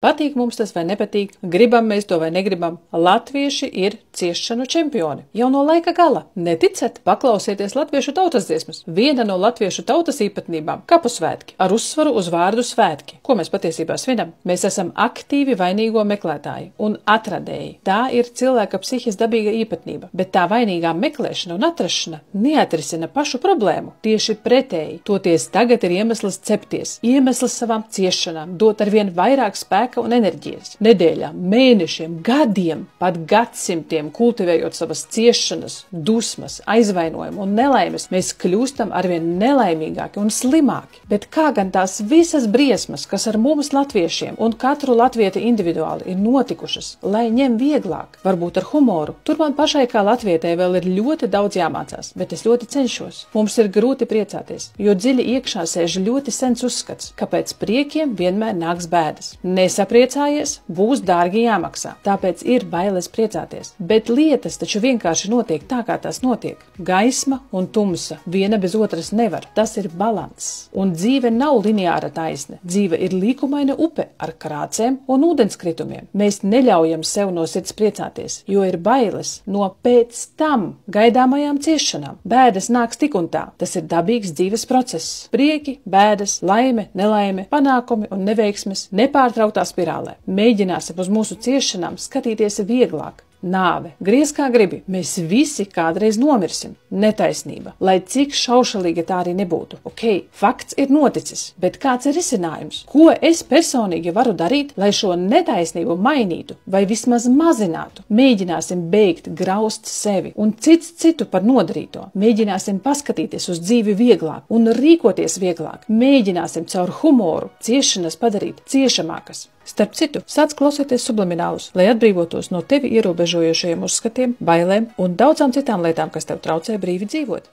Patīk mums tas vai nepatīk, gribam mēs to vai negribam, latvieši ir ciešanu čempioni. Jau no laika gala. Neticat? Paklausieties latviešu tautas dziesmas. Viena no latviešu tautas īpatnībām - kapusvētki, ar uzsvaru uz vārdu svētki. Ko mēs patiesībā svinam? Mēs esam aktīvi vainīgo meklētāji un atradēji. Tā ir cilvēka psihes dabīga īpatnība, bet tā vainīgā meklēšana un atrašana neatrisina pašu problēmu. Tieši pretēji, toties tagad ir iemesls cepties, iemesls savām ciešanām, dot arvien vairāk spēka un enerģijas. Nedēļām, mēnešiem, gadiem, pat gadsimtiem kultivējot savas ciešanas, dusmas, aizvainojumu un nelaimes, mēs kļūstam arvien nelaimīgāki un slimāki. Bet kā gan tās visas briesmas, kas ar mums latviešiem un katru latvieti individuāli ir notikušas, lai ņem vieglāk, varbūt ar humoru. Tur man pašai kā latvietei vēl ir ļoti daudz jāmācās, bet es ļoti cenšos. Mums ir grūti priecāties, jo dziļi iekšā sēž ļoti sens uzskats, ka pēc priekiem vienmēr nāks bēdas. Nesapriecājies, būs dārgi jāmaksā, tāpēc ir bailes priecāties. Bet lietas taču vienkārši notiek tā, kā tās notiek. Gaisma un tumsa, viena bez otras nevar, tas ir balanss. Un dzīve nav lineāra taisne, dzīve ir līkumaina upe ar krācēm un ūdenskritumiem. Mēs neļaujam sev no sirds priecāties, jo ir bailes no pēc tam gaidāmajām ciešanām. Bēdas nāks tik un tā, tas ir dabīgs dzīves process. Prieki, bēdas, laime, nelaime, panākumi un neveiksmes nepārtrauktā spirālē. Mēģināsim uz mūsu ciešanām skatīties vieglāk. Nāve. Griez kā gribi, mēs visi kādreiz nomirsim. Netaisnība. Lai cik šaušalīga tā arī nebūtu. Ok, fakts ir noticis, bet kāds ir risinājums? Ko es personīgi varu darīt, lai šo netaisnību mainītu vai vismaz mazinātu? Mēģināsim beigt graust sevi un cits citu par nodarīto. Mēģināsim paskatīties uz dzīvi vieglāk un rīkoties vieglāk. Mēģināsim caur humoru ciešanas padarīt ciešamākas. Starp citu, sāc klausīties subliminālus, lai atbrīvotos no tevi ierobežojošajiem uzskatiem, bailēm un daudzām citām lietām, kas tev traucē brīvi dzīvot.